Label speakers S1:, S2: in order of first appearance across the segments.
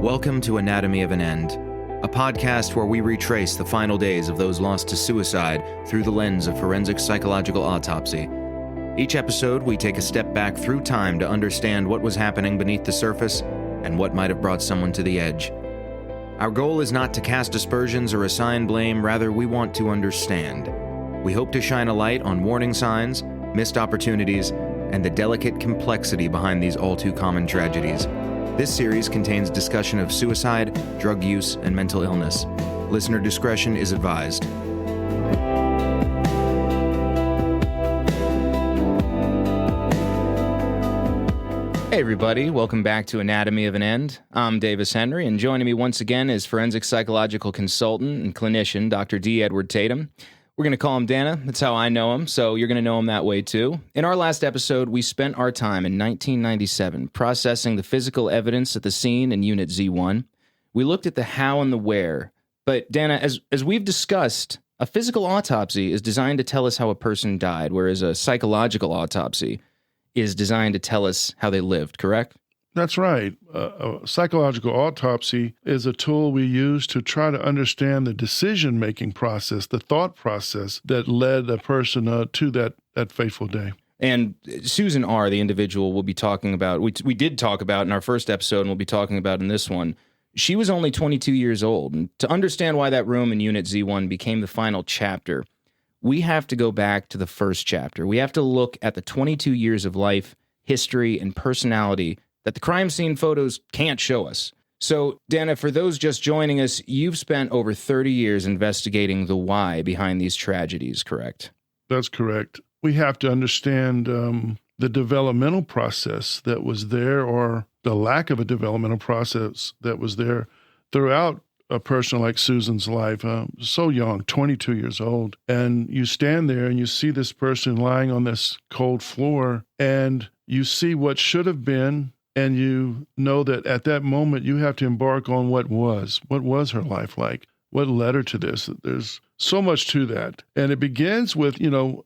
S1: Welcome to Anatomy of an End, a podcast where we retrace the final days of those lost to suicide through the lens of forensic psychological autopsy. Each episode, we take a step back through time to understand what was happening beneath the surface and what might have brought someone to the edge. Our goal is not to cast aspersions or assign blame, rather we want to understand. We hope to shine a light on warning signs, missed opportunities, and the delicate complexity behind these all-too-common tragedies. This series contains discussion of suicide, drug use, and mental illness. Listener discretion is advised. Hey everybody, welcome back to Anatomy of an End. I'm Davis Henry, and joining me once again is forensic psychological consultant and clinician, Dr. D. Edward Tatum. We're going to call him Dana. That's how I know him, so you're going to know him that way too. In our last episode, we spent our time in 1997 processing the physical evidence at the scene in Unit Z1. We looked at the how and the where. But Dana, as we've discussed, a physical autopsy is designed to tell us how a person died, whereas a psychological autopsy is designed to tell us how they lived, correct?
S2: That's right. A psychological autopsy is a tool we use to try to understand the decision-making process, the thought process that led a person to that fateful day.
S1: And Susan R., the individual we'll be talking about, we did talk about in our first episode and we'll be talking about in this one, she was only 22 years old. And to understand why that room in Unit Z1 became the final chapter, we have to go back to the first chapter. We have to look at the 22 years of life, history, and personality that the crime scene photos can't show us. So, Dana, for those just joining us, you've spent over 30 years investigating the why behind these tragedies, correct?
S2: That's correct. We have to understand the developmental process that was there, or the lack of a developmental process that was there throughout a person like Susan's life, so young, 22 years old. And you stand there and you see this person lying on this cold floor, and you see what should have been. And you know that at that moment, you have to embark on what was her life like? What led her to this? There's so much to that. And it begins with,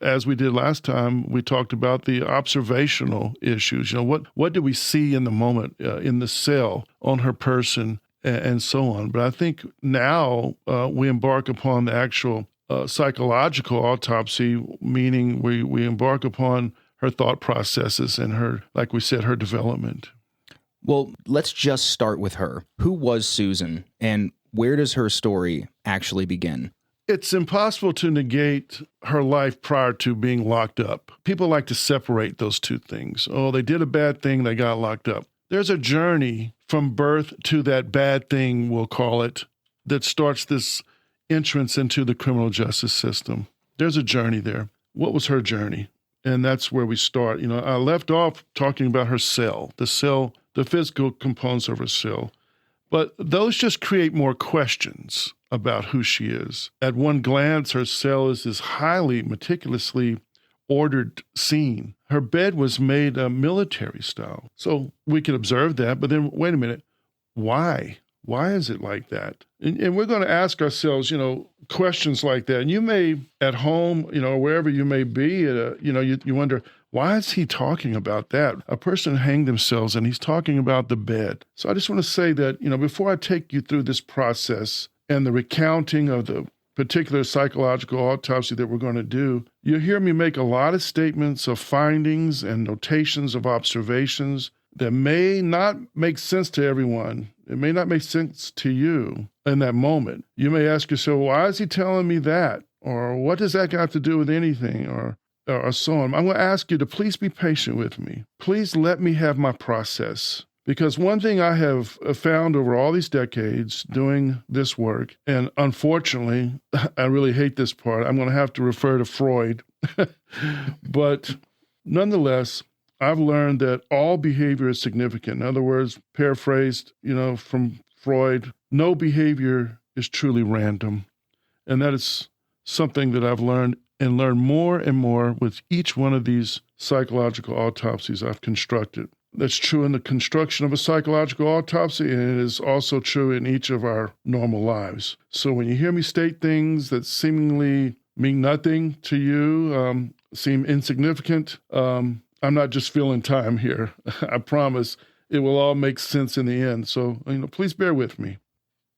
S2: as we did last time, we talked about the observational issues. What do we see in the moment, in the cell, on her person, and so on. But I think now we embark upon the actual psychological autopsy, meaning we embark upon her thought processes and her, like we said, her development.
S1: Well, let's just start with her. Who was Susan, and where does her story actually begin?
S2: It's impossible to negate her life prior to being locked up. People like to separate those two things. Oh, they did a bad thing, they got locked up. There's a journey from birth to that bad thing, we'll call it, that starts this entrance into the criminal justice system. There's a journey there. What was her journey? And that's where we start. I left off talking about her cell, the physical components of her cell. But those just create more questions about who she is. At one glance, her cell is this highly meticulously ordered scene. Her bed was made military style. So we can observe that, but then wait a minute, why? Why is it like that? And we're going to ask ourselves, questions like that. And you may, at home, wherever you may be, you wonder, why is he talking about that? A person hanged themselves and he's talking about the bed. So I just want to say that, before I take you through this process and the recounting of the particular psychological autopsy that we're going to do, you'll hear me make a lot of statements of findings and notations of observations that may not make sense to everyone. It may not make sense to you in that moment. You may ask yourself, why is he telling me that? Or what does that have to do with anything? Or so on. I'm going to ask you to please be patient with me. Please let me have my process. Because one thing I have found over all these decades doing this work, and unfortunately, I really hate this part, I'm going to have to refer to Freud. But nonetheless, I've learned that all behavior is significant. In other words, paraphrased, from Freud, no behavior is truly random. And that is something that I've learned and learn more and more with each one of these psychological autopsies I've constructed. That's true in the construction of a psychological autopsy, and it is also true in each of our normal lives. So when you hear me state things that seemingly mean nothing to you, seem insignificant, I'm not just filling time here. I promise it will all make sense in the end. So, please bear with me.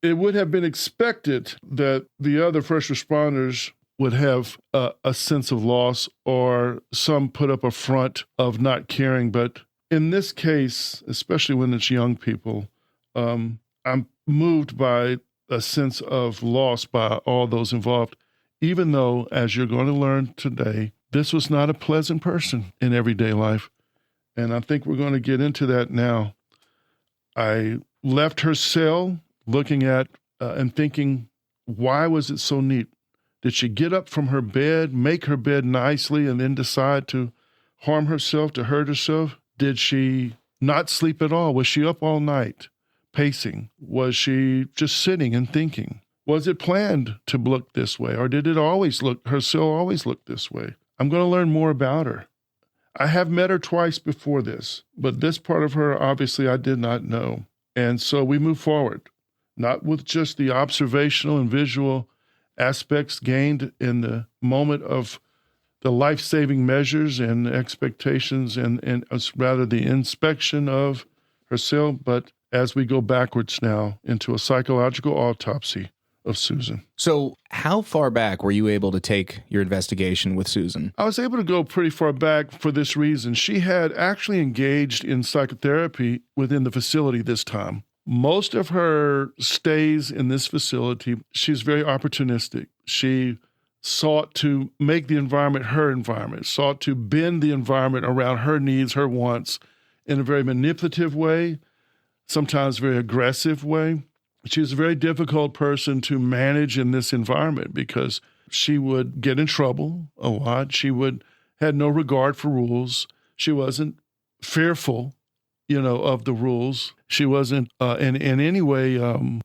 S2: It would have been expected that the other first responders would have a sense of loss, or some put up a front of not caring. But in this case, especially when it's young people, I'm moved by a sense of loss by all those involved, even though, as you're going to learn today, this was not a pleasant person in everyday life. And I think we're going to get into that now. I left her cell looking at and thinking, why was it so neat? Did she get up from her bed, make her bed nicely, and then decide to harm herself, to hurt herself? Did she not sleep at all? Was she up all night pacing? Was she just sitting and thinking? Was it planned to look this way, or did her cell always look this way? I'm going to learn more about her. I have met her twice before this, but this part of her, obviously, I did not know. And so we move forward, not with just the observational and visual aspects gained in the moment of the life-saving measures and expectations and rather the inspection of her cell, but as we go backwards now into a psychological autopsy of Susan.
S1: So how far back were you able to take your investigation with Susan?
S2: I was able to go pretty far back for this reason. She had actually engaged in psychotherapy within the facility this time. Most of her stays in this facility, she's very opportunistic. She sought to make the environment her environment, sought to bend the environment around her needs, her wants, in a very manipulative way, sometimes very aggressive way. She's a very difficult person to manage in this environment because she would get in trouble a lot. She had no regard for rules. She wasn't fearful, of the rules. She wasn't in any way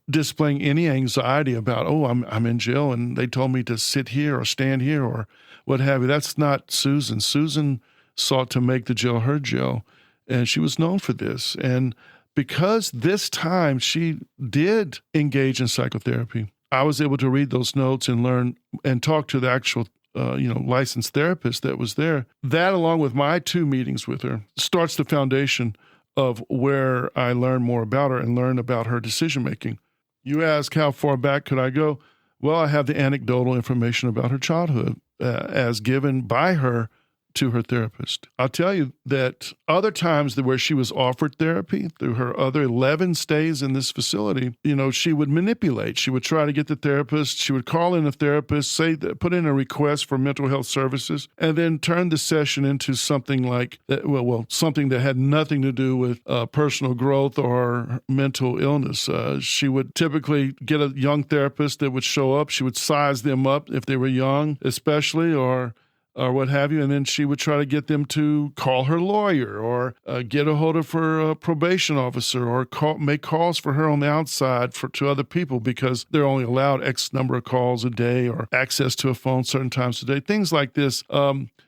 S2: displaying any anxiety about, I'm in jail and they told me to sit here or stand here or what have you. That's not Susan. Susan sought to make the jail her jail, and she was known for this. And because this time she did engage in psychotherapy, I was able to read those notes and learn and talk to the actual licensed therapist that was there. That, along with my 2 meetings with her, starts the foundation of where I learned more about her and learned about her decision-making. You ask, how far back could I go? Well, I have the anecdotal information about her childhood as given by her to her therapist. I'll tell you that other times where she was offered therapy through her other 11 stays in this facility, she would manipulate. She would try to get the therapist. She would call in a therapist, put in a request for mental health services, and then turn the session into something like that. Something that had nothing to do with personal growth or mental illness. She would typically get a young therapist that would show up. She would size them up if they were young, especially, or what have you, and then she would try to get them to call her lawyer or get a hold of her probation officer or make calls for her on the outside to other people because they're only allowed X number of calls a day or access to a phone certain times a day, things like this.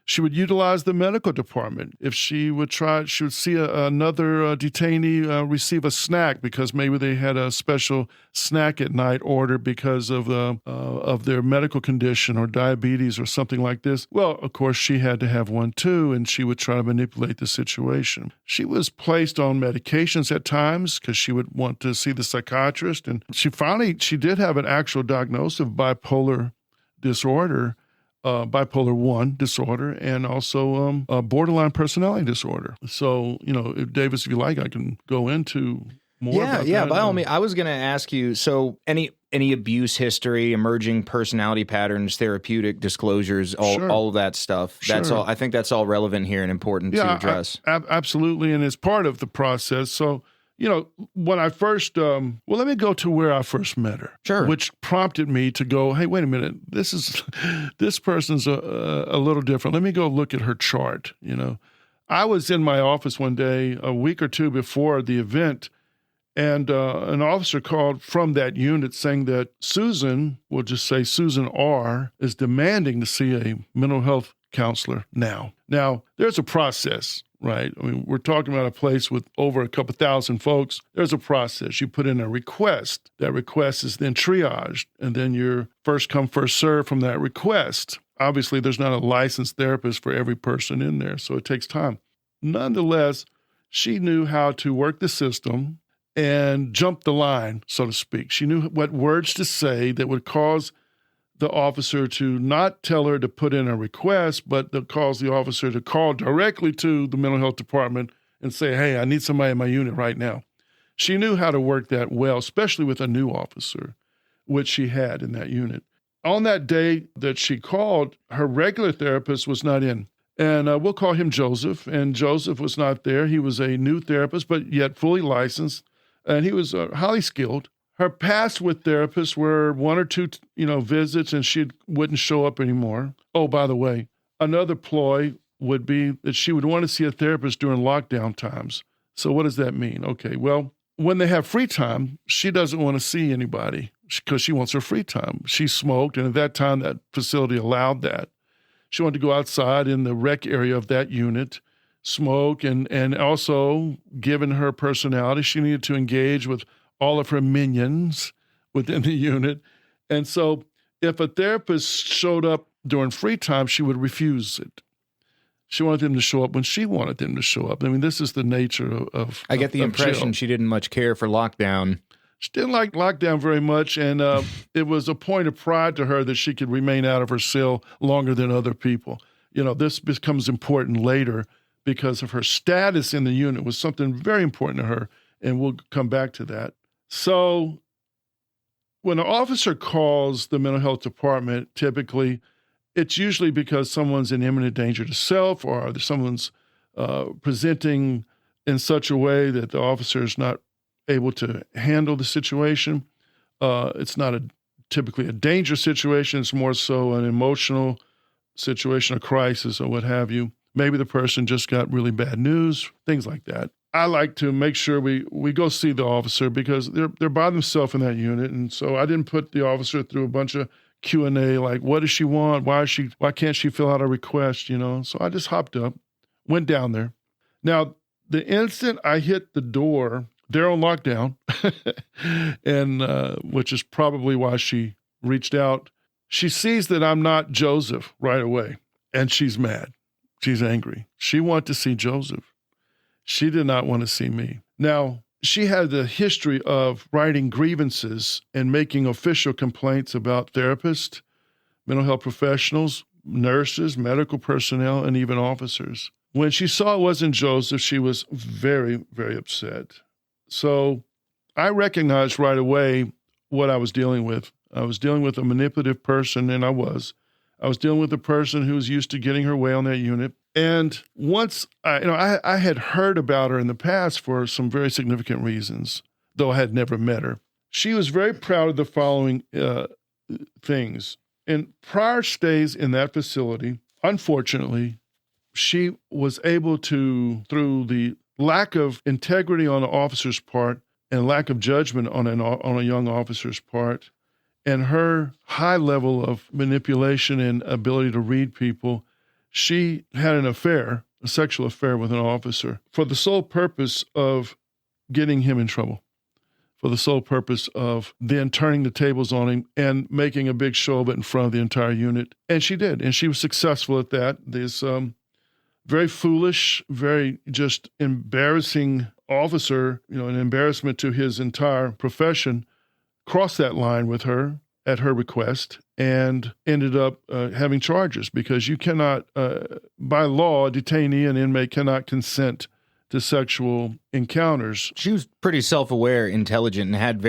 S2: She would utilize the medical department. If she would see another detainee receive a snack because maybe they had a special snack at night ordered because of their medical condition or diabetes or something like this. Well, of course, she had to have one too, and she would try to manipulate the situation. She was placed on medications at times because she would want to see the psychiatrist, and she did have an actual diagnosis of bipolar disorder. Bipolar 1 disorder and also borderline personality disorder. So, if Davis, if you like, I can go into more about that.
S1: Yeah, by all means. I was going to ask you, so any abuse history, emerging personality patterns, therapeutic disclosures, all of that stuff, that's all. I think that's all relevant here and important to address.
S2: Absolutely, and it's part of the process. So, when I first, let me go to where I first met her.
S1: Sure.
S2: Which prompted me to go, hey, wait a minute, this person's a little different. Let me go look at her chart, I was in my office one day, a week or 2 before the event, and an officer called from that unit saying that Susan, we'll just say Susan R., is demanding to see a mental health counselor now. Now, there's a process. Right. I mean, we're talking about a place with over a couple thousand folks. There's a process. You put in a request. That request is then triaged, and then you're first come, first serve from that request. Obviously, there's not a licensed therapist for every person in there, so it takes time. Nonetheless, She knew how to work the system and jump the line, so to speak. She knew what words to say that would cause the officer to not tell her to put in a request, but to cause the officer to call directly to the mental health department and say, hey, I need somebody in my unit right now. She knew how to work that well, especially with a new officer, which she had in that unit. On that day that she called, her regular therapist was not in. And we'll call him Joseph. And Joseph was not there. He was a new therapist, but yet fully licensed. And he was highly skilled. Her past with therapists were one or two, visits, and she wouldn't show up anymore. Oh, by the way, another ploy would be that she would want to see a therapist during lockdown times. So what does that mean? Okay, well, when they have free time, she doesn't want to see anybody because she wants her free time. She smoked, and at that time, that facility allowed that. She wanted to go outside in the rec area of that unit, smoke, and also, given her personality, she needed to engage with all of her minions within the unit. And so if a therapist showed up during free time, she would refuse it. She wanted them to show up when she wanted them to show up. I mean, this is the nature of
S1: I get the impression she didn't much care for lockdown.
S2: She didn't like lockdown very much, and it was a point of pride to her that she could remain out of her cell longer than other people. This becomes important later because of her status in the unit was something very important to her, and we'll come back to that. So when an officer calls the mental health department, typically it's usually because someone's in imminent danger to self or someone's presenting in such a way that the officer is not able to handle the situation. It's not typically a dangerous situation. It's more so an emotional situation, a crisis or what have you. Maybe the person just got really bad news, things like that. I like to make sure we go see the officer because they're by themselves in that unit. And so I didn't put the officer through a bunch of Q&A like, what does she want? Why can't she fill out a request? So I just hopped up, went down there. Now, the instant I hit the door, they're on lockdown, and which is probably why she reached out. She sees that I'm not Joseph right away, and she's mad. She's angry. She wanted to see Joseph. She did not want to see me. Now, she had the history of writing grievances and making official complaints about therapists, mental health professionals, nurses, medical personnel, and even officers. When she saw it wasn't Joseph, she was very, very upset. So I recognized right away what I was dealing with. I was dealing with a manipulative person, and I was dealing with a person who was used to getting her way on that unit. And once I had heard about her in the past for some very significant reasons, though I had never met her. She was very proud of the following things. In prior stays in that facility, unfortunately, she was able to, through the lack of integrity on an officer's part and lack of judgment on a young officer's part, and her high level of manipulation and ability to read people, she had an affair, a sexual affair with an officer for the sole purpose of getting him in trouble, for the sole purpose of then turning the tables on him and making a big show of it in front of the entire unit. And she did, and she was successful at that. This very foolish, very just embarrassing officer, an embarrassment to his entire profession, crossed that line with her at her request and ended up having charges because you cannot, by law, a detainee, an inmate cannot consent to sexual encounters.
S1: She was pretty self-aware, intelligent, and had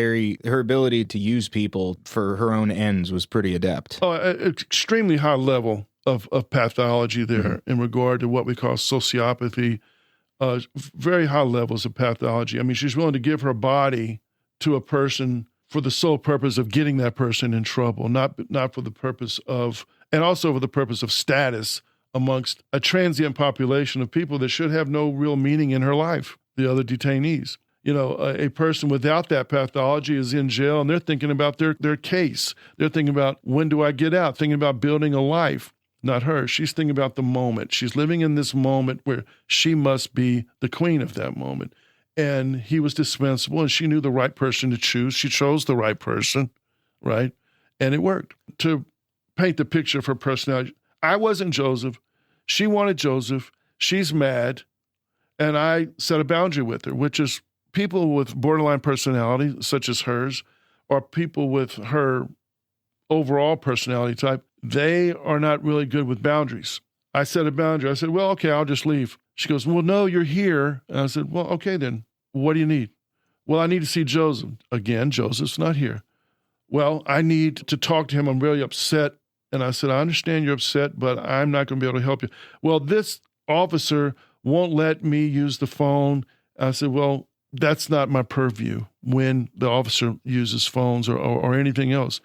S1: her ability to use people for her own ends was pretty adept.
S2: Extremely high level of pathology there in regard to what we call sociopathy, very high levels of pathology. I mean, she's willing to give her body to a person for the sole purpose of getting that person in trouble, not for the purpose of, and also for the purpose of status amongst a transient population of people that should have no real meaning in her life, the other detainees. A person without that pathology is in jail and they're thinking about their case. They're thinking about, when do I get out? Thinking about building a life. Not her. She's thinking about the moment. She's living in this moment where she must be the queen of that moment. And he was dispensable, and she knew the right person to choose. She chose the right person, right? And it worked. To paint the picture of her personality, I wasn't Joseph. She wanted Joseph. She's mad. And I set a boundary with her, which is people with borderline personality, such as hers, or people with her overall personality type, they are not really good with boundaries. I set a boundary. I said, well, okay, I'll just leave. She goes, well, no, you're here. And I said, well, okay, then what do you need? Well, I need to see Joseph. Again, Joseph's not here. Well, I need to talk to him. I'm really upset. And I said, I understand you're upset, but I'm not going to be able to help you. Well, this officer won't let me use the phone. I said, well, that's not my purview when the officer uses phones or anything else.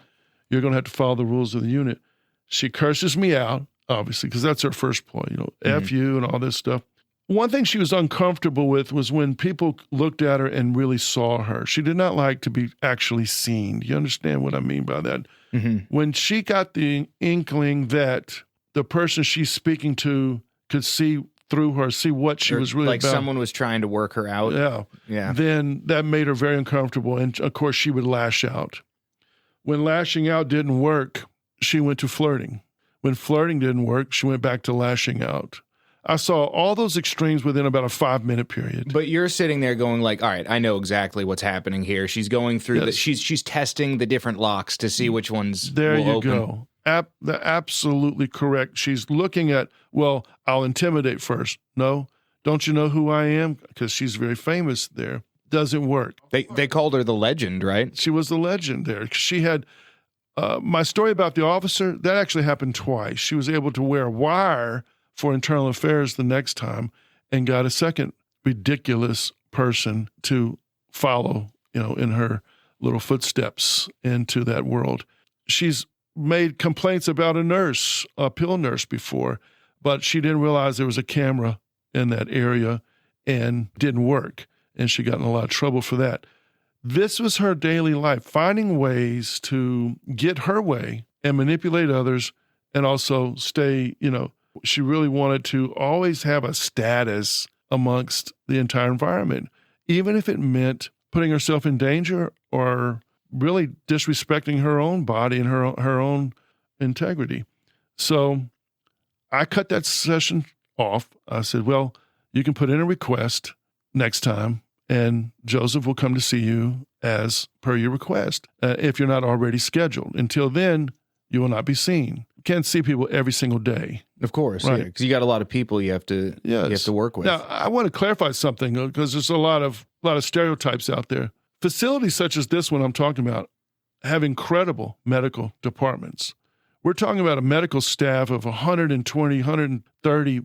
S2: You're going to have to follow the rules of the unit. She curses me out, obviously, because that's her first point, F you and all this stuff. One thing she was uncomfortable with was when people looked at her and really saw her. She did not like to be actually seen. Do you understand what I mean by that? Mm-hmm. When she got the inkling that the person she's speaking to could see through her, see what she was really
S1: like
S2: about.
S1: Someone was trying to work her out.
S2: Yeah. Then that made her very uncomfortable. And of course, she would lash out. When lashing out didn't work, she went to flirting. When flirting didn't work, she went back to lashing out. I saw all those extremes within about a 5-minute period.
S1: But you're sitting there going like, all right, I know exactly what's happening here. She's going through she's testing the different locks to see which ones
S2: there
S1: will open.
S2: Go. Absolutely correct. She's looking at, well, I'll intimidate first. No, don't you know who I am? Because she's very famous there. Doesn't work.
S1: They called her the legend, right?
S2: She was the legend there. She had, my story about the officer, that actually happened twice. She was able to wear a wire for internal affairs the next time and got a second ridiculous person to follow, in her little footsteps into that world. She's made complaints about a pill nurse before, but she didn't realize there was a camera in that area and didn't work. And she got in a lot of trouble for that. This was her daily life, finding ways to get her way and manipulate others and also stay, she really wanted to always have a status amongst the entire environment, even if it meant putting herself in danger or really disrespecting her own body and her own integrity. So I cut that session off. I said, well, you can put in a request next time, and Joseph will come to see you as per your request, if you're not already scheduled. Until then, you will not be seen. You can't see people every single day.
S1: Of course, right? Because you got a lot of people you have to work with.
S2: Now, I want to clarify something because there's a lot of stereotypes out there. Facilities such as this one I'm talking about have incredible medical departments. We're talking about a medical staff of 120, 130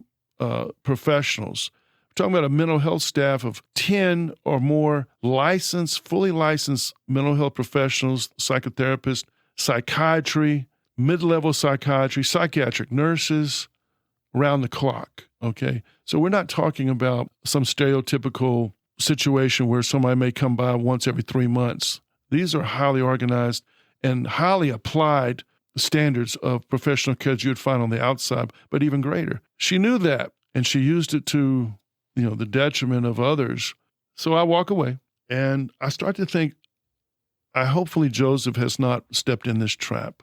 S2: professionals. We're talking about a mental health staff of 10 or more fully licensed mental health professionals, psychotherapists, psychiatry, mid-level psychiatry, psychiatric nurses, around the clock, okay? So we're not talking about some stereotypical situation where somebody may come by once every 3 months. These are highly organized and highly applied standards of professional care you would find on the outside, but even greater. She knew that, and she used it to, the detriment of others. So I walk away, and I start to think, hopefully Joseph has not stepped in this trap.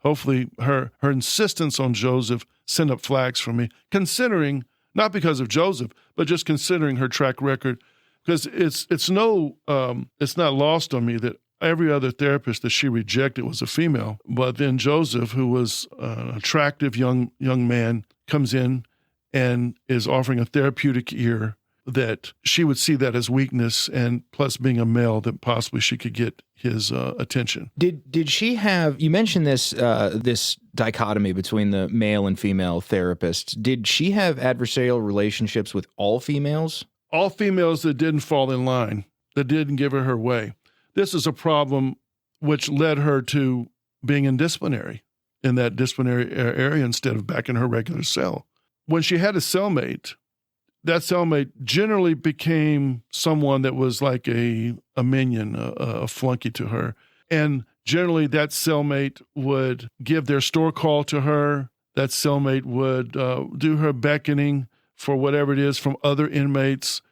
S2: Hopefully her insistence on Joseph sent up flags for me, considering, not because of Joseph, but just considering her track record, because it's not lost on me that every other therapist that she rejected was a female. But then Joseph, who was an attractive young man, comes in and is offering a therapeutic ear that she would see that as weakness, and plus being a male, that possibly she could get his attention.
S1: Did she have, you mentioned this dichotomy between the male and female therapists. Did she have adversarial relationships with all females?
S2: All females that didn't fall in line, that didn't give her way. This is a problem which led her to being in that disciplinary area instead of back in her regular cell. When she had a cellmate, that cellmate generally became someone that was like a minion, a flunky to her. And generally that cellmate would give their store call to her. That cellmate would do her beckoning for whatever it is from other inmates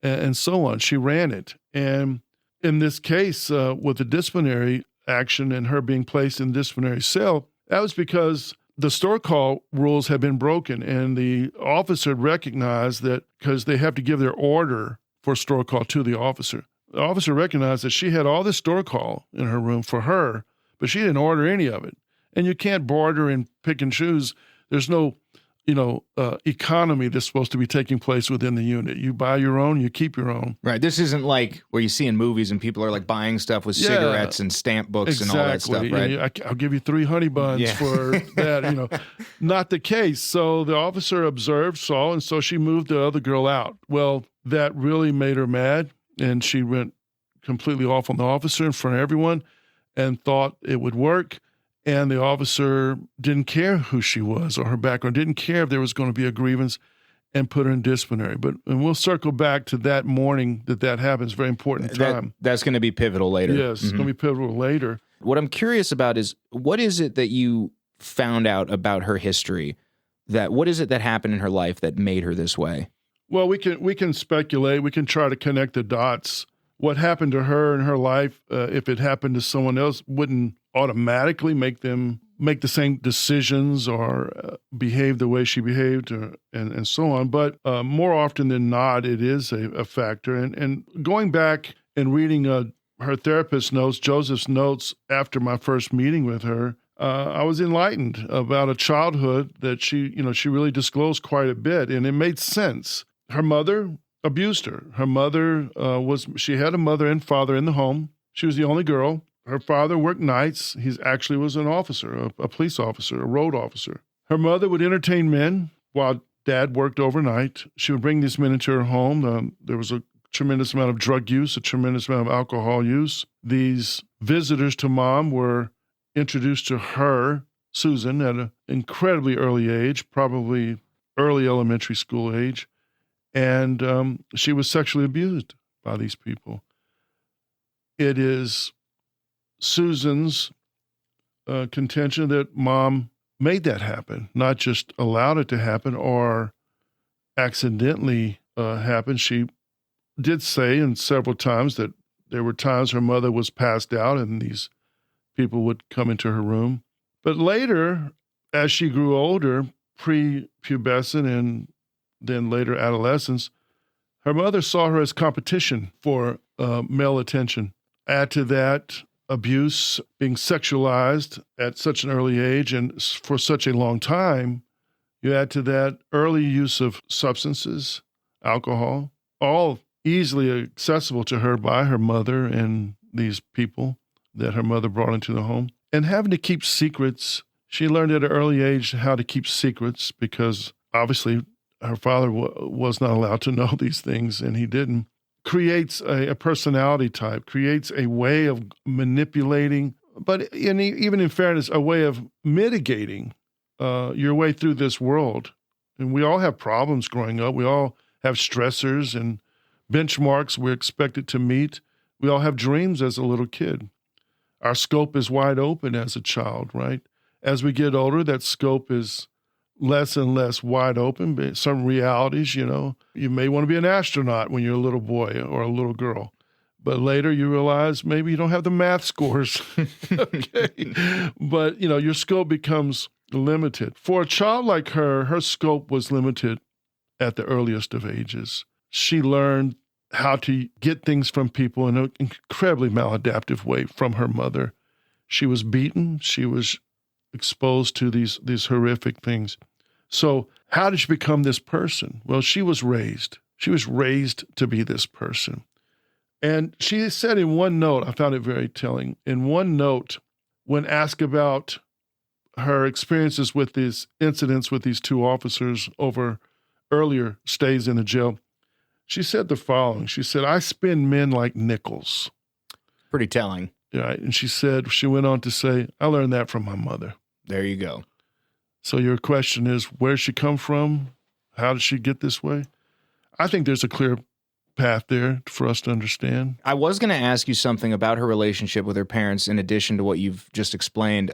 S2: and so on. She ran it. And in this case, with the disciplinary action and her being placed in the disciplinary cell, that was because the store call rules had been broken, and the officer recognized that because they have to give their order for store call to the officer. The officer recognized that she had all this store call in her room for her, but she didn't order any of it. And you can't barter and pick and choose. There's no, economy that's supposed to be taking place within the unit. You buy your own, you keep your own.
S1: Right. This isn't like where you see in movies and people are like buying stuff with cigarettes and stamp books and all that stuff, right?
S2: Yeah, I'll give you 3 honey buns for that, Not the case. So the officer observed, saw, and so she moved the other girl out. Well, that really made her mad, and she went completely off on the officer in front of everyone and thought it would work. And the officer didn't care who she was or her background, didn't care if there was going to be a grievance, and put her in disciplinary. And we'll circle back to that morning that happens. Very important time.
S1: That's going to be pivotal later.
S2: Yes, it's going to be pivotal later.
S1: What I'm curious about is, what is it that you found out about her history? What is it that happened in her life that made her this way?
S2: Well, we can speculate. We can try to connect the dots. What happened to her in her life, if it happened to someone else, wouldn't automatically make them make the same decisions or behave the way she behaved and so on. But more often than not, it is a factor. And going back and reading her therapist's notes, Joseph's notes after my first meeting with her, I was enlightened about a childhood that she really disclosed quite a bit, and it made sense. Her mother abused her. Her mother she had a mother and father in the home. She was the only girl. Her father worked nights. He actually was an officer, a police officer, a road officer. Her mother would entertain men while dad worked overnight. She would bring these men into her home. There was a tremendous amount of drug use, a tremendous amount of alcohol use. These visitors to mom were introduced to her, Susan, at an incredibly early age, probably early elementary school age. And she was sexually abused by these people. It is Susan's contention that mom made that happen, not just allowed it to happen or accidentally happen. She did say in several times that there were times her mother was passed out and these people would come into her room. But later, as she grew older, pre-pubescent and then later adolescence, her mother saw her as competition for male attention. Add to that abuse, being sexualized at such an early age and for such a long time. You add to that early use of substances, alcohol, all easily accessible to her by her mother and these people that her mother brought into the home. And having to keep secrets. She learned at an early age how to keep secrets because obviously her father was not allowed to know these things, and he didn't. Creates a personality type, creates a way of manipulating, but even in fairness, a way of mitigating your way through this world. And we all have problems growing up. We all have stressors and benchmarks we're expected to meet. We all have dreams as a little kid. Our scope is wide open as a child, right? As we get older, that scope is less and less wide open. Some realities, you may want to be an astronaut when you're a little boy or a little girl, but later you realize maybe you don't have the math scores. Okay. But, your scope becomes limited. For a child like her scope was limited at the earliest of ages. She learned how to get things from people in an incredibly maladaptive way from her mother. She was beaten. She was exposed to these horrific things. So how did she become this person? Well, she was raised. She was raised to be this person. And she said in one note, I found it very telling, in one note, when asked about her experiences with these incidents with these 2 officers over earlier stays in the jail, she said the following. She said, "I spend men like nickels."
S1: Pretty telling.
S2: Right. And she went on to say, "I learned that from my mother."
S1: There you go.
S2: So your question is, where did she come from? How did she get this way? I think there's a clear path there for us to understand.
S1: I was going to ask you something about her relationship with her parents in addition to what you've just explained.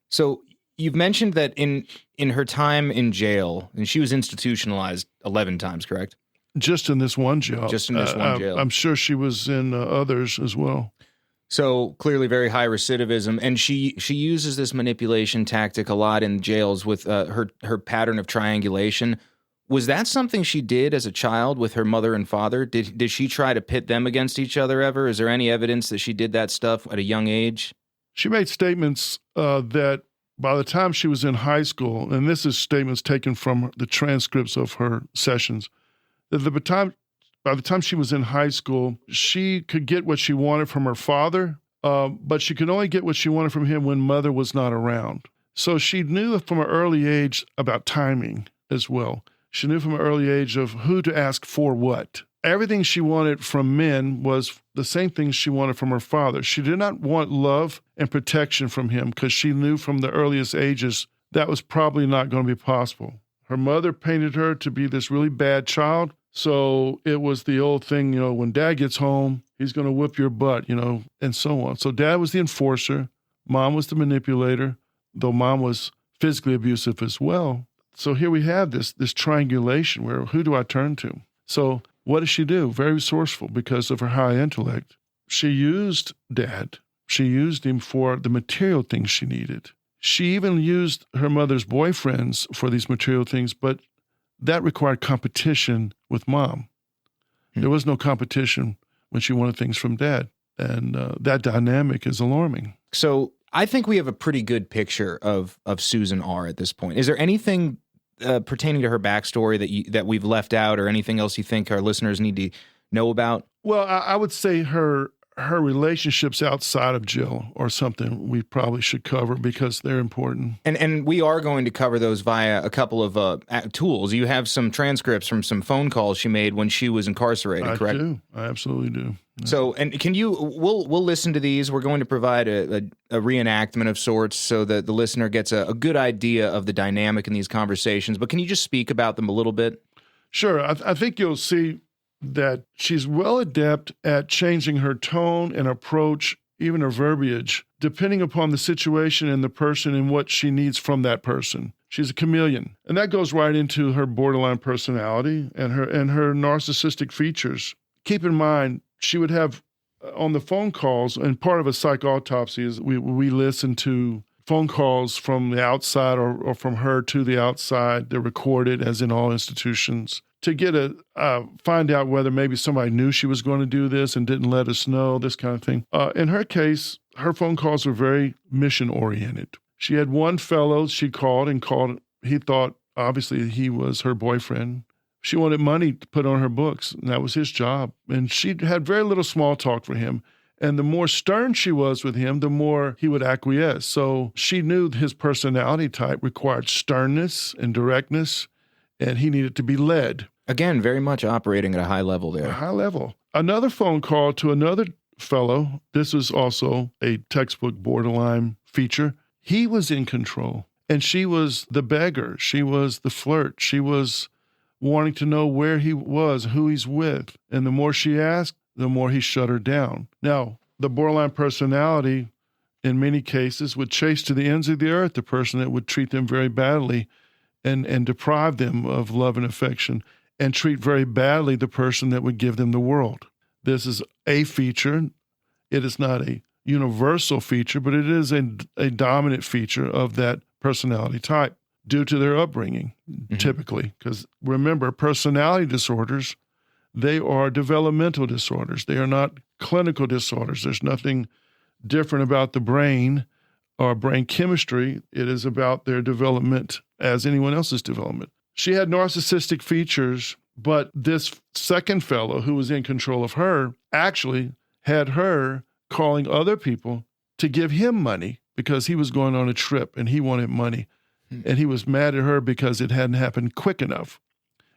S1: So you've mentioned that in her time in jail, and she was institutionalized 11 times, correct?
S2: Just in this one jail.
S1: Just in this one jail.
S2: I'm sure she was in others as well.
S1: So clearly very high recidivism, and she uses this manipulation tactic a lot in jails with her pattern of triangulation. Was that something she did as a child with her mother and father? Did she try to pit them against each other ever? Is there any evidence that she did that stuff at a young age?
S2: She made statements that by the time she was in high school, and this is statements taken from the transcripts of her sessions, that by the time she was in high school, she could get what she wanted from her father, but she could only get what she wanted from him when mother was not around. So she knew from an early age about timing as well. She knew from an early age of who to ask for what. Everything she wanted from men was the same thing she wanted from her father. She did not want love and protection from him because she knew from the earliest ages that was probably not going to be possible. Her mother painted her to be this really bad child. So it was the old thing, when dad gets home, he's going to whip your butt, and so on. So dad was the enforcer. Mom was the manipulator, though mom was physically abusive as well. So here we have this triangulation where who do I turn to? So what does she do? Very resourceful because of her high intellect. She used dad. She used him for the material things she needed. She even used her mother's boyfriends for these material things, but that required competition with mom. There was no competition when she wanted things from dad. And that dynamic is alarming.
S1: So I think we have a pretty good picture of Susan R. at this point. Is there anything pertaining to her backstory that we've left out, or anything else you think our listeners need to know about?
S2: Well, I would say her relationships outside of jail are something we probably should cover because they're important.
S1: And we are going to cover those via a couple of tools. You have some transcripts from some phone calls she made when she was incarcerated, correct?
S2: I do. I absolutely do. Yeah.
S1: So, and we'll listen to these. We're going to provide a reenactment of sorts so that the listener gets a good idea of the dynamic in these conversations. But can you just speak about them a little bit?
S2: Sure. I think you'll see that she's well adept at changing her tone and approach, even her verbiage, depending upon the situation and the person and what she needs from that person. She's a chameleon. And that goes right into her borderline personality and her narcissistic features. Keep in mind, she would have on the phone calls, and part of a psych autopsy is we listen to phone calls from the outside or from her to the outside. They're recorded, as in all institutions, to get find out whether maybe somebody knew she was going to do this and didn't let us know, this kind of thing. In her case, her phone calls were very mission-oriented. She had one fellow she called. He thought, obviously, he was her boyfriend. She wanted money to put on her books, and that was his job. And she had very little small talk for him. And the more stern she was with him, the more he would acquiesce. So she knew his personality type required sternness and directness, and he needed to be led.
S1: Again, very much operating at a high level there.
S2: A high level. Another phone call to another fellow. This was also a textbook borderline feature. He was in control, and she was the beggar. She was the flirt. She was wanting to know where he was, who he's with. And the more she asked, the more he shut her down. Now, the borderline personality, in many cases, would chase to the ends of the earth the person that would treat them very badly and deprive them of love and affection, and treat very badly the person that would give them the world. This is a feature. It is not a universal feature, but it is a dominant feature of that personality type due to their upbringing, typically. Because remember, personality disorders, they are developmental disorders. They are not clinical disorders. There's nothing different about the brain or brain chemistry. It is about their development as anyone else's development. She had narcissistic features, but this second fellow who was in control of her actually had her calling other people to give him money because he was going on a trip and he wanted money. And he was mad at her because it hadn't happened quick enough.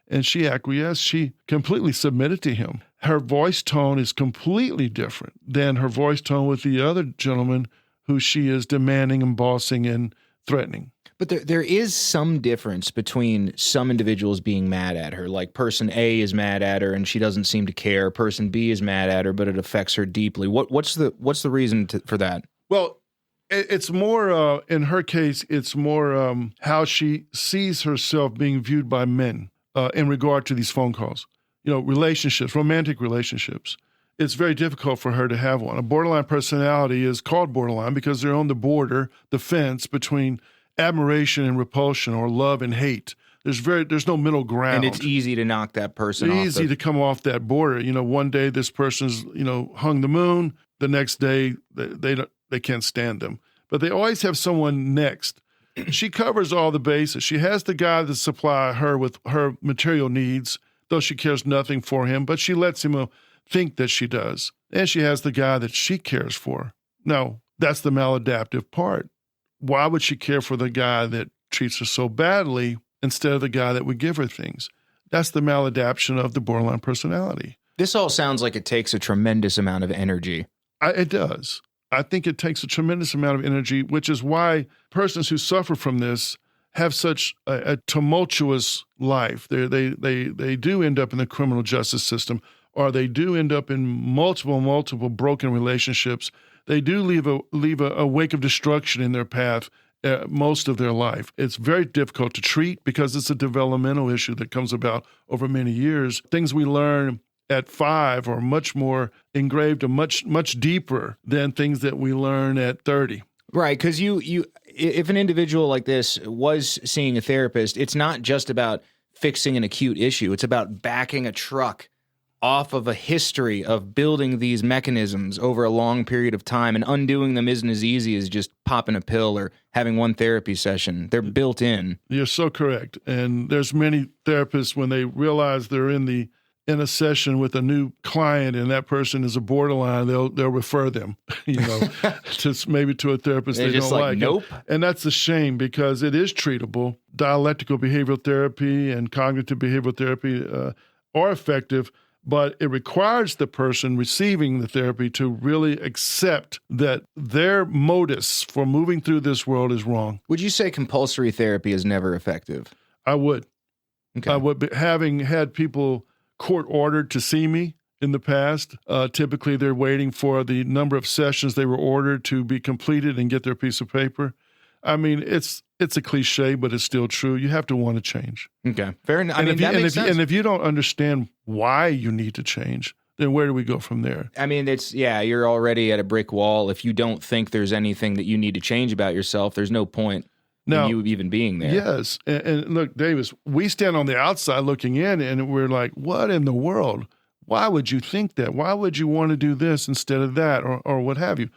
S2: And she acquiesced. She completely submitted to him. Her voice tone is completely different than her voice tone with the other gentleman who she is demanding and bossing and threatening.
S1: But there is some difference between some individuals being mad at her, like person A is mad at her and she doesn't seem to care. Person B is mad at her, but it affects her deeply. What's the reason for that?
S2: Well, it's more, in her case, it's more how she sees herself being viewed by men in regard to these phone calls. Relationships, romantic relationships. it's very difficult for her to have one. A borderline personality is called borderline because they're on the border, the fence between admiration and repulsion, or love and hate. There's no middle ground.
S1: And it's easy to knock that person off.
S2: Easy to come off that border. One day this person's, hung the moon. The next day they can't stand them. But they always have someone next. She covers all the bases. She has the guy that supply her with her material needs, though she cares nothing for him, but she lets him think that she does. And she has the guy that she cares for. Now, that's the maladaptive part. Why would she care for the guy that treats her so badly instead of the guy that would give her things? That's the maladaption of the borderline personality.
S1: This all sounds like it takes a tremendous amount of energy.
S2: It does. I think it takes a tremendous amount of energy, which is why persons who suffer from this have such a tumultuous life. They do end up in the criminal justice system, or they do end up in multiple broken relationships. They do leave a wake of destruction in their path most of their life. It's very difficult to treat because it's a developmental issue that comes about over many years. Things we learn at 5 are much more engraved and much deeper than things that we learn at 30.
S1: Right, because if an individual like this was seeing a therapist, it's not just about fixing an acute issue. It's about backing a truck off of a history of building these mechanisms over a long period of time, and undoing them isn't as easy as just popping a pill or having one therapy session. They're built in. You're
S2: so correct. And there's many therapists, when they realize they're in a session with a new client and that person is a borderline, they'll refer them, maybe to a therapist they don't like.
S1: Nope.
S2: And that's a shame because it is treatable. Dialectical behavioral therapy and cognitive behavioral therapy are effective, but it requires the person receiving the therapy to really accept that their modus for moving through this world is wrong.
S1: Would you say compulsory therapy is never effective?
S2: I would.
S1: Okay.
S2: I would. But having had people court-ordered to see me in the past, typically they're waiting for the number of sessions they were ordered to be completed and get their piece of paper. I mean, it's a cliche, but it's still true. You have to want to change.
S1: Okay, fair enough. That makes sense.
S2: And if you don't understand why you need to change, then where do we go from there?
S1: I mean, you're already at a brick wall. If you don't think there's anything that you need to change about yourself, there's no point in you even being there.
S2: Yes, and look, Davis, we stand on the outside looking in, and we're like, what in the world? Why would you think that? Why would you want to do this instead of that, or what have you?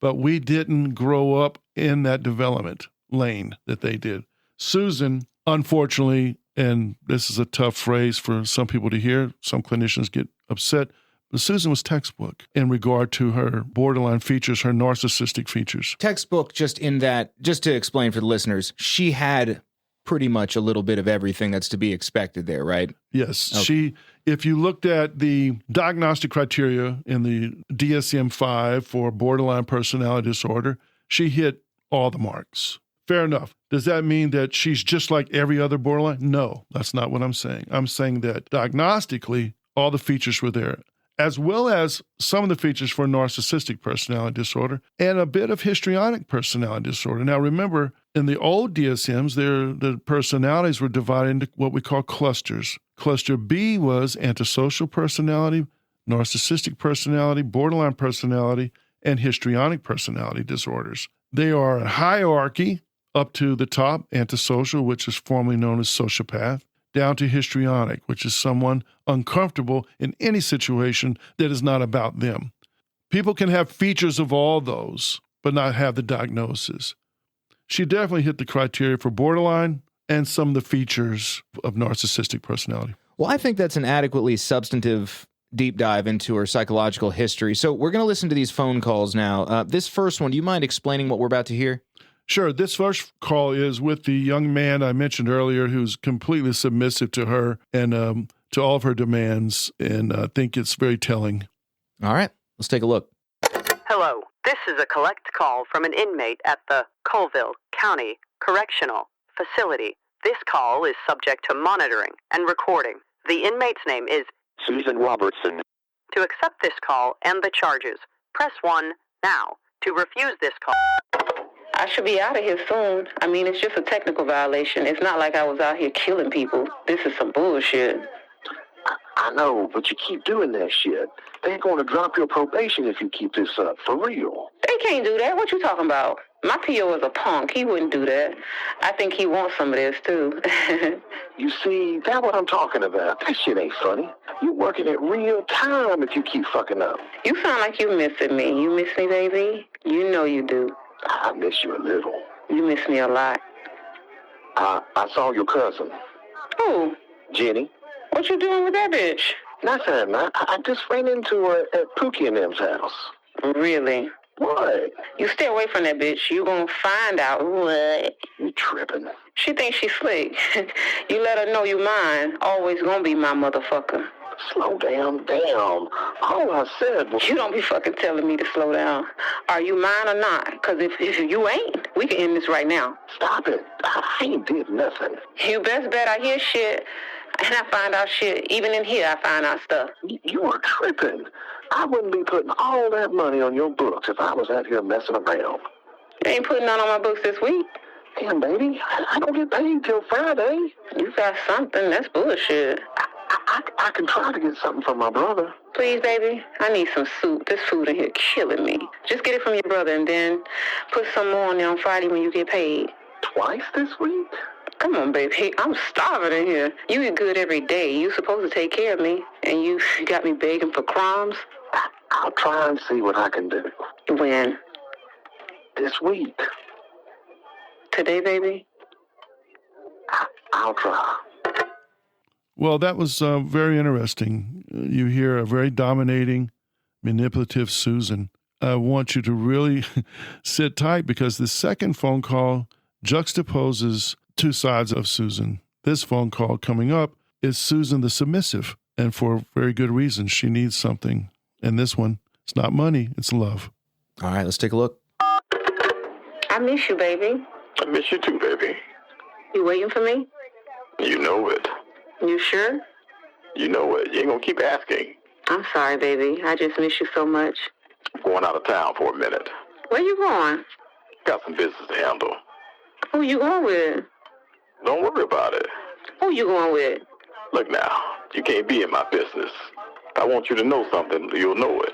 S2: But we didn't grow up in that development lane that they did. Susan, unfortunately, and this is a tough phrase for some people to hear, some clinicians get upset, but Susan was textbook in regard to her borderline features, her narcissistic features.
S1: Textbook just in that, just to explain for the listeners, she had pretty much a little bit of everything that's to be expected there, right?
S2: Yes.
S1: Okay.
S2: If you looked at the diagnostic criteria in the DSM-5 for borderline personality disorder, she hit all the marks. Fair enough. Does that mean that she's just like every other borderline? No, that's not what I'm saying. I'm saying that diagnostically, all the features were there, as well as some of the features for narcissistic personality disorder and a bit of histrionic personality disorder. Now, remember, in the old DSMs, the personalities were divided into what we call clusters. Cluster B was antisocial personality, narcissistic personality, borderline personality, and histrionic personality disorders. They are a hierarchy up to the top, antisocial, which is formerly known as sociopath, down to histrionic, which is someone uncomfortable in any situation that is not about them. People can have features of all those, but not have the diagnosis. She definitely hit the criteria for borderline and some of the features of narcissistic personality.
S1: Well, I think that's an adequately substantive deep dive into her psychological history. So we're going to listen to these phone calls now. This first one, do you mind explaining what we're about to hear?
S2: Sure. This first call is with the young man I mentioned earlier who's completely submissive to her and to all of her demands, and I think it's very telling.
S1: All right. Let's take a look.
S3: Hello. This is a collect call from an inmate at the Colville County Correctional Facility. This call is subject to monitoring and recording. The inmate's name is
S4: Susan Robertson.
S3: To accept this call and the charges, press 1 now. To refuse this call...
S5: I should be out of here soon. I mean, it's just a technical violation. It's not like I was out here killing people. This is some bullshit.
S4: I know, but you keep doing that shit. They're going to drop your probation if you keep this up, for real.
S5: They can't do that. What you talking about? My P.O. is a punk. He wouldn't do that. I think he wants some of this, too.
S4: You see, that's what I'm talking about. That shit ain't funny. You working at real time if you keep fucking up.
S5: You sound like you missing me. You miss me, baby? You know you do.
S4: I miss you a little.
S5: You miss me a lot.
S4: I saw your cousin.
S5: Who?
S4: Jenny.
S5: What you doing with that bitch?
S4: Nothing. I just ran into her at Pookie and them's house.
S5: Really?
S4: What?
S5: You stay away from that bitch. You gonna find out what.
S4: You tripping.
S5: She thinks she's slick. You let her know you mine. Always gonna be my motherfucker.
S4: Slow down. All I said was...
S5: You don't be fucking telling me to slow down. Are you mine or not? Because if you ain't, we can end this right now.
S4: Stop it. I ain't did nothing.
S5: You best bet I hear shit and I find out shit. Even in here, I find out stuff.
S4: You are tripping. I wouldn't be putting all that money on your books if I was out here messing around.
S5: You ain't putting none on my books this week.
S4: Damn, baby. I don't get paid till Friday.
S5: You got something. That's bullshit.
S4: I can try to get something from my brother.
S5: Please, baby. I need some soup. This food in here killing me. Just get it from your brother and then put some more on there on Friday when you get paid.
S4: Twice this week?
S5: Come on, baby. I'm starving in here. You eat good every day. You supposed to take care of me. And you got me begging for crumbs?
S4: I'll try and see what I can do.
S5: When?
S4: This week.
S5: Today, baby?
S4: I'll try.
S2: Well, that was very interesting. You hear a very dominating, manipulative Susan. I want you to really sit tight because the second phone call juxtaposes two sides of Susan. This phone call coming up is Susan the submissive, and for very good reason. She needs something. And this one, it's not money, it's love.
S1: All right, let's take a look.
S5: I miss you, baby.
S4: I miss you too, baby.
S5: You waiting for me?
S4: You know it.
S5: You sure?
S4: You know it. You ain't gonna keep asking.
S5: I'm sorry, baby. I just miss you so much.
S4: I'm going out of town for a minute.
S5: Where you going?
S4: Got some business to handle.
S5: Who you going with?
S4: Don't worry about it.
S5: Who you going with?
S4: Look now, you can't be in my business. If I want you to know something, you'll know it.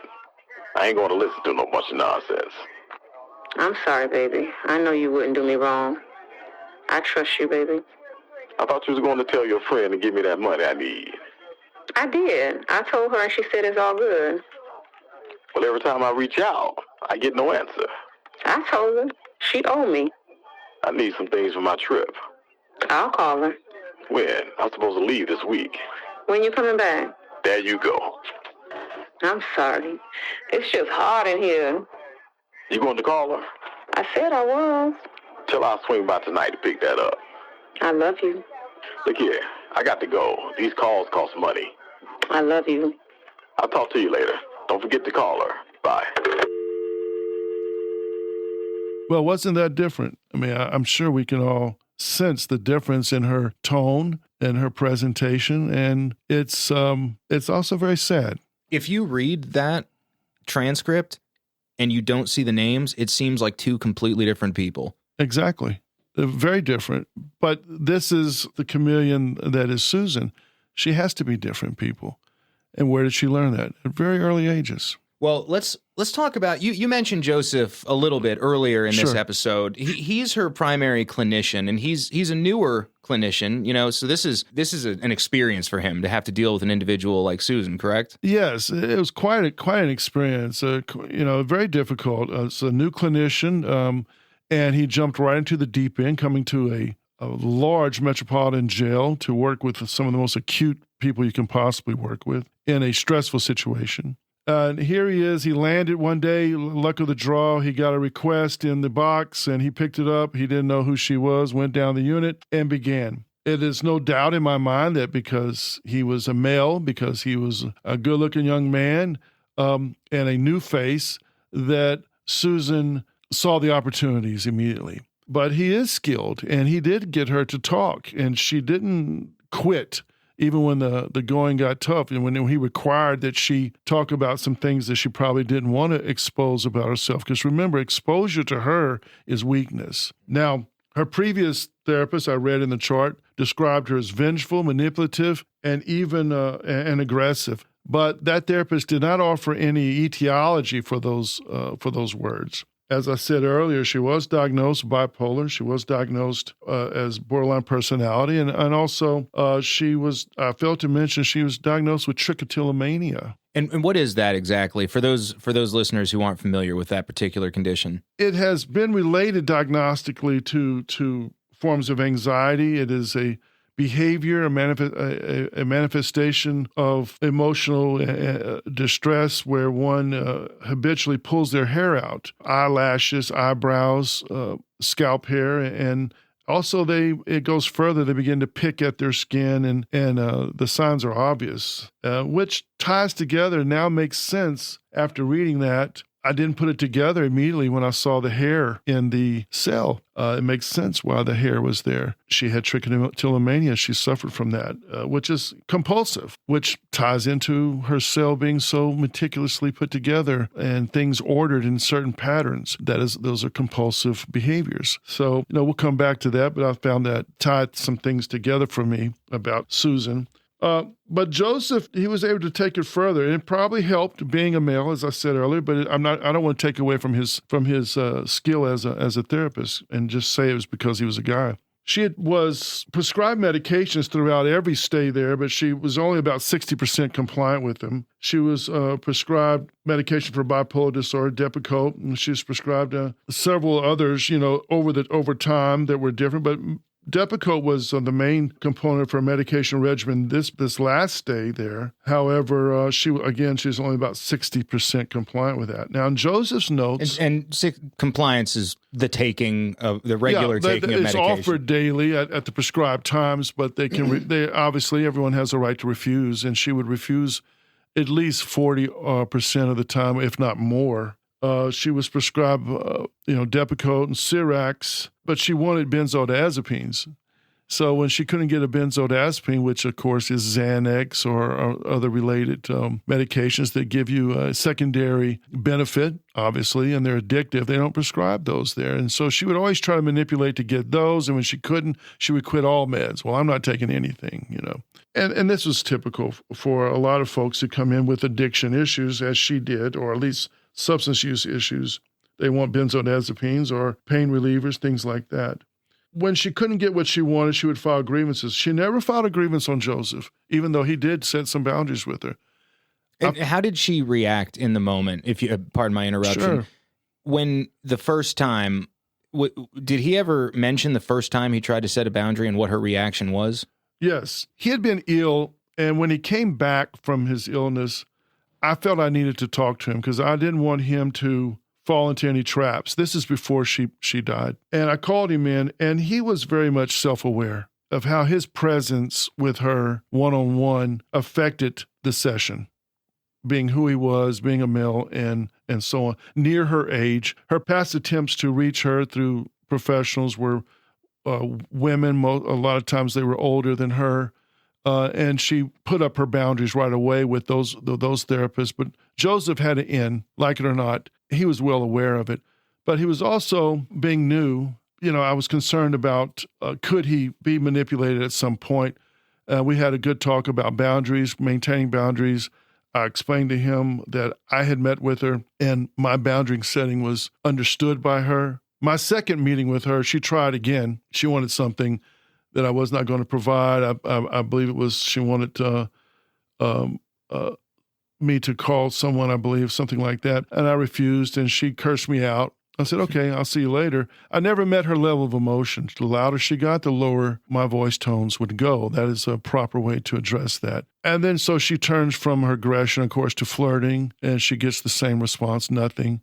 S4: I ain't gonna listen to no bunch of nonsense.
S5: I'm sorry, baby. I know you wouldn't do me wrong. I trust you, baby.
S4: I thought you was going to tell your friend to give me that money I need.
S5: I did. I told her and she said it's all good.
S4: Well, every time I reach out, I get no answer.
S5: I told her. She owed me.
S4: I need some things for my trip.
S5: I'll call her.
S4: When? I'm supposed to leave this week.
S5: When you coming back?
S4: There you go.
S5: I'm sorry. It's just hard in here.
S4: You going to call her?
S5: I said I was.
S4: Tell her I'll swing by tonight to pick that up.
S5: I love you.
S4: Look here, I got to go. These calls cost money.
S5: I love you.
S4: I'll talk to you later. Don't forget to call her. Bye.
S2: Well, wasn't that different? I mean, I'm sure we can all sense the difference in her tone and her presentation, and it's also very sad.
S1: If you read that transcript and you don't see the names, it seems like two completely different people.
S2: Exactly. They're very different. But this is the chameleon that is Susan. She has to be different people. And where did she learn that? At very early ages.
S1: Well, let's talk about, you mentioned Joseph a little bit earlier in this episode. He's her primary clinician, and he's a newer clinician, you know, so this is an experience for him to have to deal with an individual like Susan, correct?
S2: Yes, it was quite an experience, very difficult. It's a new clinician, and he jumped right into the deep end, coming to a large metropolitan jail to work with some of the most acute people you can possibly work with in a stressful situation. And here he is. He landed one day, luck of the draw. He got a request in the box and he picked it up. He didn't know who she was, went down the unit and began. It is no doubt in my mind that because he was a male, because he was a good-looking young man and a new face, that Susan saw the opportunities immediately. But he is skilled, and he did get her to talk, and she didn't quit even when the going got tough, and when he required that she talk about some things that she probably didn't want to expose about herself. Because remember, exposure to her is weakness. Now, Her previous therapist, I read in the chart, described her as vengeful, manipulative, and even and aggressive. But that therapist did not offer any etiology for those words. As I said earlier, she was diagnosed bipolar. She was diagnosed as borderline personality. And also I failed to mention she was diagnosed with trichotillomania.
S1: And what is that exactly for those listeners who aren't familiar with that particular condition?
S2: It has been related diagnostically to forms of anxiety. It is a behavior, a manifestation of emotional distress where one habitually pulls their hair out, eyelashes, eyebrows, scalp hair, and also it goes further. They begin to pick at their skin, and the signs are obvious, which ties together, now makes sense after reading that. I didn't put it together immediately when I saw the hair in the cell. It makes sense why the hair was there. She had trichotillomania. She suffered from that, which is compulsive, which ties into her cell being so meticulously put together and things ordered in certain patterns. Those are compulsive behaviors. So, we'll come back to that, but I found that tied some things together for me about Susan. But Joseph, he was able to take it further, and it probably helped being a male, as I said earlier. But I don't want to take away from his skill as a therapist and just say it was because he was a guy. She was prescribed medications throughout every stay there, but she was only about 60% compliant with them. She was prescribed medication for bipolar disorder, Depakote, and she was prescribed several others, over time that were different, but Depakote was the main component of her medication regimen this last stay there. However, she's only about 60% compliant with that. Now, in Joseph's notes...
S1: And compliance is the taking of the regular taking of medication.
S2: It's offered daily at the prescribed times, but they can they obviously everyone has a right to refuse, and she would refuse at least 40% of the time, if not more. She was prescribed, Depakote and Cyrax, but she wanted benzodiazepines. So when she couldn't get a benzodiazepine, which of course is Xanax or other related medications that give you a secondary benefit, obviously, and they're addictive, they don't prescribe those there. And so she would always try to manipulate to get those, and when she couldn't, she would quit all meds. Well, I'm not taking anything, And this was typical for a lot of folks who come in with addiction issues, as she did, or at least substance use issues. They want benzodiazepines or pain relievers, things like that. When she couldn't get what she wanted, she would file grievances. She never filed a grievance on Joseph, even though he did set some boundaries with her.
S1: And how did she react in the moment, if you pardon my interruption?
S2: Sure.
S1: When the first time, did he ever mention the first time he tried to set a boundary and what her reaction was?
S2: Yes. He had been ill, and when he came back from his illness, I felt I needed to talk to him because I didn't want him to fall into any traps. This is before she died. And I called him in, and he was very much self-aware of how his presence with her one-on-one affected the session, being who he was, being a male, and so on. Near her age, her past attempts to reach her through professionals were women. A lot of times they were older than her. And she put up her boundaries right away with those therapists. But Joseph had an in, like it or not. He was well aware of it. But he was also, being new, I was concerned about could he be manipulated at some point. We had a good talk about boundaries, maintaining boundaries. I explained to him that I had met with her and my boundary setting was understood by her. My second meeting with her, she tried again. She wanted something that I was not going to provide. I believe it was she wanted me to call someone, I believe, something like that. And I refused, and she cursed me out. I said, okay, I'll see you later. I never met her level of emotion. The louder she got, the lower my voice tones would go. That is a proper way to address that. And then so she turns from her aggression, of course, to flirting, and she gets the same response, nothing.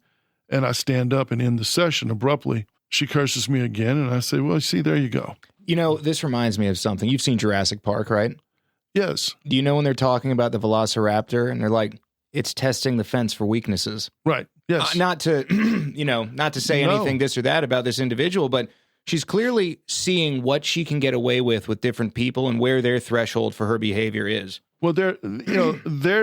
S2: And I stand up and end the session abruptly. She curses me again, and I say, well, see, there you go.
S1: This reminds me of something. You've seen Jurassic Park, right?
S2: Yes.
S1: Do you know when they're talking about the Velociraptor and they're like, it's testing the fence for weaknesses?
S2: Right. Yes.
S1: Not to, not to say anything this or that about this individual, but she's clearly seeing what she can get away with different people and where their threshold for her behavior is.
S2: Well, there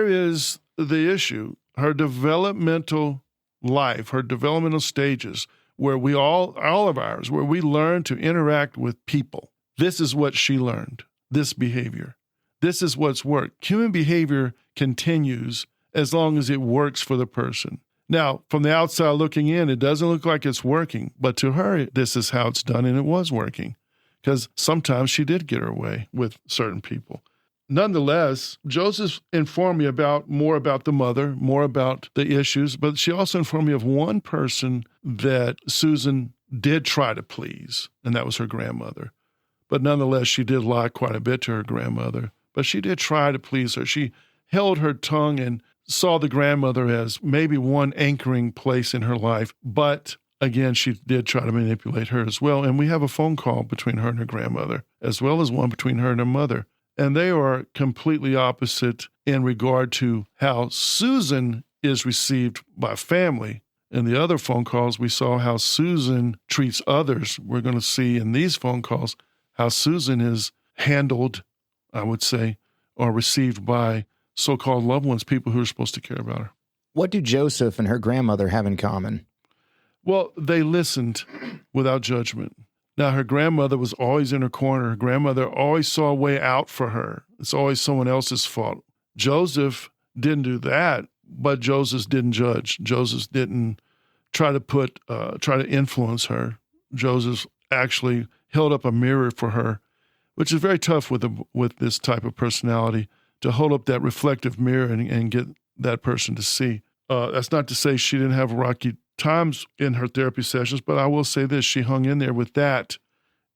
S2: is the issue. Her developmental life, her developmental stages where we all of ours, where we learn to interact with people. This is what she learned, this behavior. This is what's worked. Human behavior continues as long as it works for the person. Now, from the outside looking in, it doesn't look like it's working, but to her, this is how it's done, and it was working, because sometimes she did get her way with certain people. Nonetheless, Joseph informed me more about the mother, more about the issues, but she also informed me of one person that Susan did try to please, and that was her grandmother. But nonetheless, she did lie quite a bit to her grandmother, but she did try to please her. She held her tongue and saw the grandmother as maybe one anchoring place in her life, but again, she did try to manipulate her as well. And we have a phone call between her and her grandmother, as well as one between her and her mother. And they are completely opposite in regard to how Susan is received by family. In the other phone calls, we saw how Susan treats others. We're going to see in these phone calls how Susan is handled, I would say, or received by so-called loved ones, people who are supposed to care about her.
S6: What do Joseph and her grandmother have in common?
S2: Well, they listened without judgment. Now, her grandmother was always in her corner. Her grandmother always saw a way out for her. It's always someone else's fault. Joseph didn't do that, but Joseph didn't judge. Joseph didn't try to influence her. Joseph actually held up a mirror for her, which is very tough with this type of personality, to hold up that reflective mirror and get that person to see. That's not to say she didn't have rocky times in her therapy sessions, but I will say this, she hung in there with that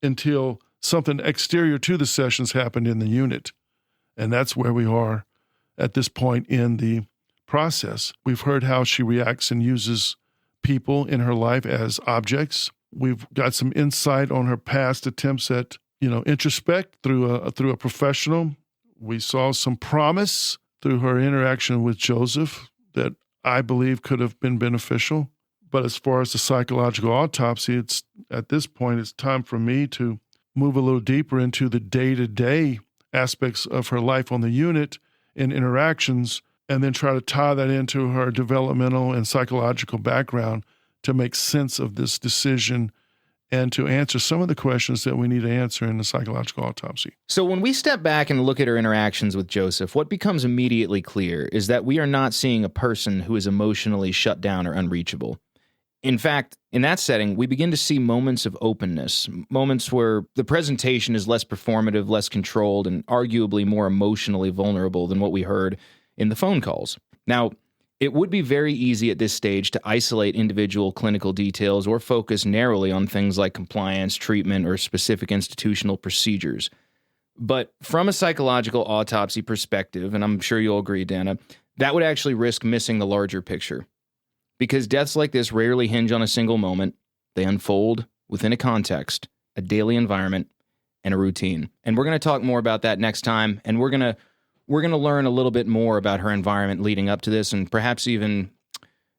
S2: until something exterior to the sessions happened in the unit. And that's where we are at this point in the process. We've heard how she reacts and uses people in her life as objects. We've got some insight on her past attempts at, introspect through a professional. We saw some promise through her interaction with Joseph that I believe could have been beneficial. But as far as the psychological autopsy, at this point, it's time for me to move a little deeper into the day-to-day aspects of her life on the unit and interactions, and then try to tie that into her developmental and psychological background to make sense of this decision and to answer some of the questions that we need to answer in the psychological autopsy.
S6: So when we step back and look at her interactions with Joseph, what becomes immediately clear is that we are not seeing a person who is emotionally shut down or unreachable. In fact, in that setting, we begin to see moments of openness, moments where the presentation is less performative, less controlled, and arguably more emotionally vulnerable than what we heard in the phone calls. Now, it would be very easy at this stage to isolate individual clinical details or focus narrowly on things like compliance, treatment, or specific institutional procedures. But from a psychological autopsy perspective, and I'm sure you'll agree, Dana, that would actually risk missing the larger picture. Because deaths like this rarely hinge on a single moment. They unfold within a context, a daily environment, and a routine. And we're going to talk more about that next time, and we're going to learn a little bit more about her environment leading up to this, and perhaps even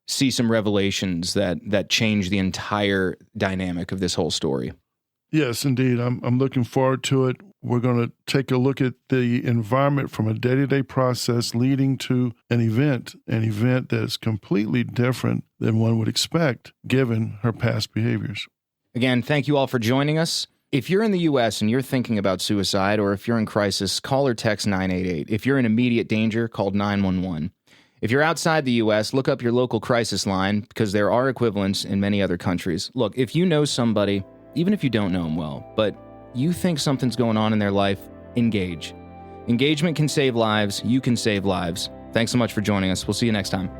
S6: see some revelations that change the entire dynamic of this whole story.
S2: Yes, indeed. I'm looking forward to it. We're going to take a look at the environment from a day-to-day process leading to an event that is completely different than one would expect given her past behaviors.
S6: Again, thank you all for joining us. If you're in the U.S. and you're thinking about suicide, or if you're in crisis, call or text 988. If you're in immediate danger, call 911. If you're outside the U.S., look up your local crisis line, because there are equivalents in many other countries. Look, if you know somebody, even if you don't know them well, but you think something's going on in their life, engage. Engagement can save lives. You can save lives. Thanks so much for joining us. We'll see you next time.